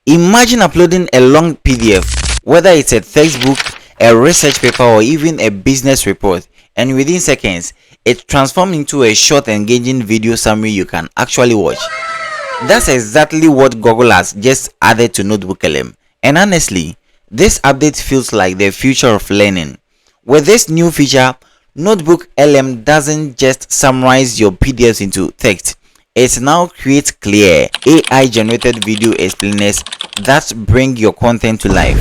Imagine uploading a long PDF, whether it's a textbook, a research paper, or even a business report, and within seconds, it transforms into a short, engaging video summary you can actually watch. That's exactly what Google has just added to NotebookLM. And honestly, this update feels like the future of learning. With this new feature, NotebookLM doesn't just summarize your PDFs into text. It now creates clear, AI-generated video explainers that bring your content to life.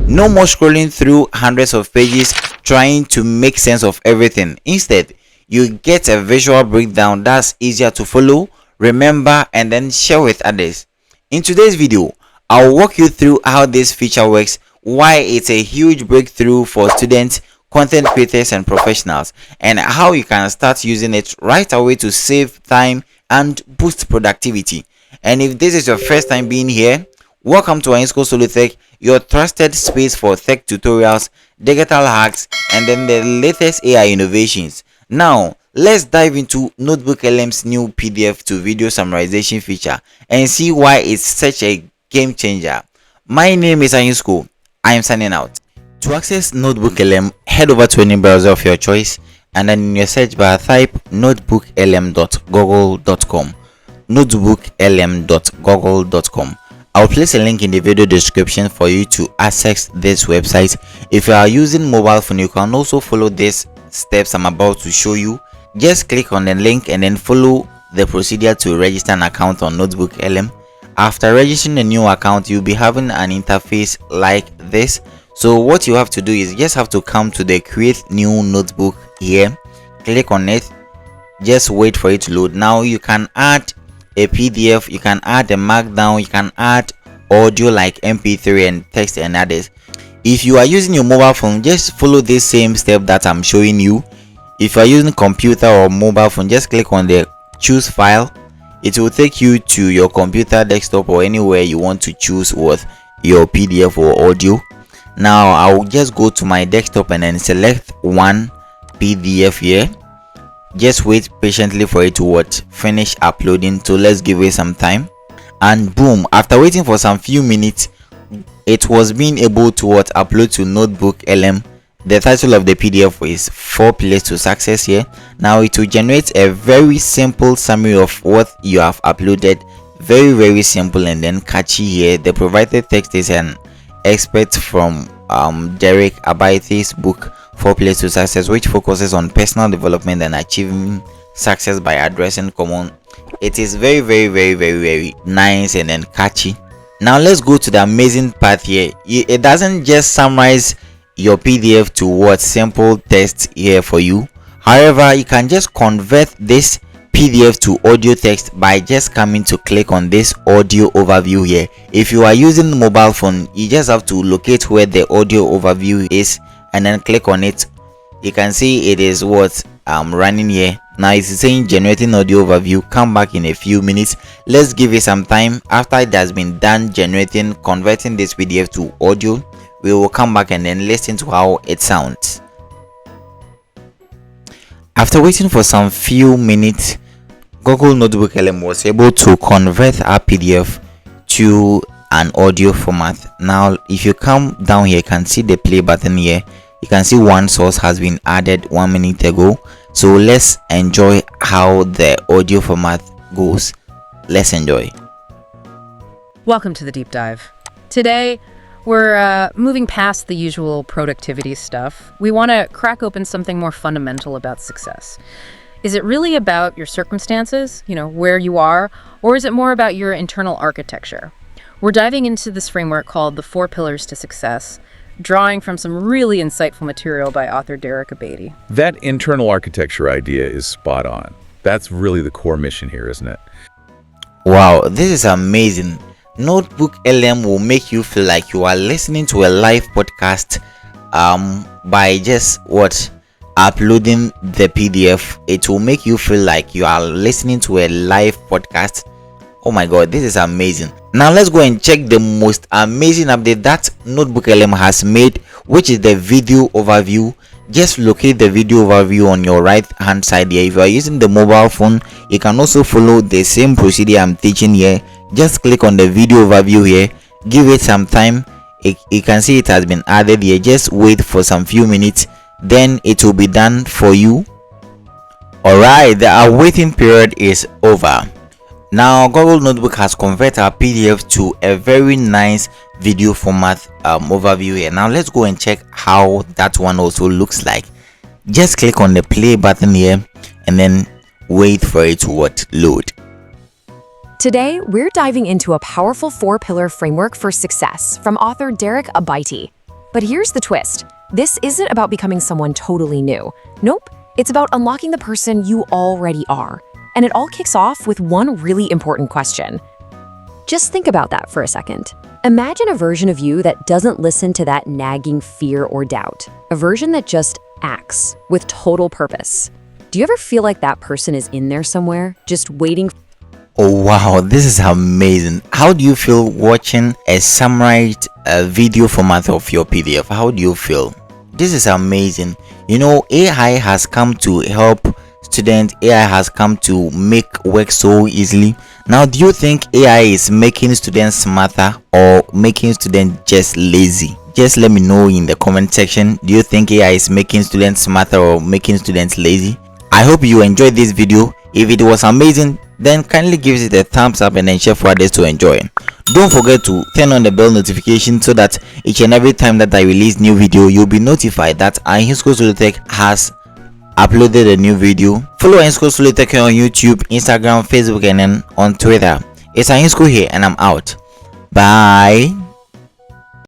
No more scrolling through hundreds of pages trying to make sense of everything. Instead, you get a visual breakdown that's easier to follow, remember, and then share with others. In today's video, I'll walk you through how this feature works, why it's a huge breakthrough for students, content creators, and professionals, and how you can start using it right away to save time and boost productivity. And if this is your first time being here, welcome to Ainsco Solo Tech, your trusted space for tech tutorials, digital hacks, and then the latest AI innovations. Now, let's dive into NotebookLM's new PDF to video summarization feature and see why it's such a game changer. My name is Ainsco. I am signing out. To access NotebookLM, head over to any browser of your choice, and then in your search bar type notebooklm.google.com. notebooklm.google.com. I'll place a link in the video description for you to access this website. If you are using mobile phone, you can also follow these steps I'm about to show you. Just click on the link and then follow the procedure to register an account on NotebookLM. After registering a new account, you'll be having an interface like this. So what you have to do is just have to come to the create new notebook here, click on it, just wait for it to load. Now you can add a PDF, you can add a markdown, you can add audio like MP3 and text and others. If you are using your mobile phone, just follow this same step that I'm showing you. If you are using computer or mobile phone, just click on the choose file. It will take you to your computer, desktop, or anywhere you want to choose what your PDF or audio. Now I'll just go to my desktop and then select one PDF here. Just wait patiently for it to finish uploading. So let's give it some time, and boom, after waiting for some few minutes, it was being able to upload to NotebookLM. The title of the PDF is 4 Pillars to Success here. Now it will generate a very simple summary of what you have uploaded. Very simple and then catchy here. The provided text is an excerpt from Derek Abaite's book 4 Pillars to Success, which focuses on personal development and achieving success by addressing common. It is very nice and then catchy. Now let's go to the amazing part here. It doesn't just summarize your PDF to simple text here for you. However, you can just convert this PDF to audio text by just coming to click on this audio overview here. If you are using mobile phone, you just have to locate where the audio overview is and then click on it. You can see it is running here. Now it's saying generating audio overview. Come back in a few minutes. Let's give it some time. After it has been done generating, converting this PDF to audio, we will come back and then listen to how it sounds. After waiting for some few minutes, Google NotebookLM was able to convert our PDF to an audio format. Now if you come down here, you can see the play button here. You can see one source has been added 1 minute ago. So let's enjoy how the audio format goes. Let's enjoy. Welcome to the deep dive. Today we're moving past the usual productivity stuff. We want to crack open something more fundamental about success. Is it really about your circumstances, where you are, or is it more about your internal architecture? We're diving into this framework called the 4 Pillars to Success, drawing from some really insightful material by author Derek Abaite. That internal architecture idea is spot on. That's really the core mission here, isn't it? Wow, this is amazing. NotebookLM will make you feel like you are listening to a live podcast by just uploading the PDF. It will make you feel like you are listening to a live podcast. Oh my god, this is amazing. Now let's go and check the most amazing update that NotebookLM has made, which is the video overview. Just locate the video overview on your right hand side here. If you are using the mobile phone, you can also follow the same procedure I'm teaching here. Just click on the video overview here Give it some time. You can see it has been added here. Just wait for some few minutes, then it will be done for you. Alright, the waiting period is over. Now Google Notebook has converted our PDF to a very nice video format overview here. Now let's go and check how that one also looks like. Just click on the play button here and then wait for it to load. Today, we're diving into a powerful 4-pillar framework for success from author Derek Abaiti. But here's the twist. This isn't about becoming someone totally new. Nope, it's about unlocking the person you already are. And it all kicks off with one really important question. Just think about that for a second. Imagine a version of you that doesn't listen to that nagging fear or doubt. A version that just acts with total purpose. Do you ever feel like that person is in there somewhere, just waiting? Oh wow, this is amazing. How do you feel watching a summarized video format of your PDF? How do you feel? This is amazing. You know, AI has come to help students. AI has come to make work so easily. Now, do you think AI is making students smarter or making students just lazy? Just let me know in the comment section. Do you think AI is making students smarter or making students lazy? I hope you enjoyed this video. If it was amazing, then kindly give it a thumbs up and then share for others to enjoy. Don't forget to turn on the bell notification so that each and every time that I release new video, you'll be notified that Ahinsko Solotech has uploaded a new video. Follow Ahinsko Solotech on YouTube, Instagram, Facebook, and then on Twitter. It's Ahinsko here, and I'm out. Bye.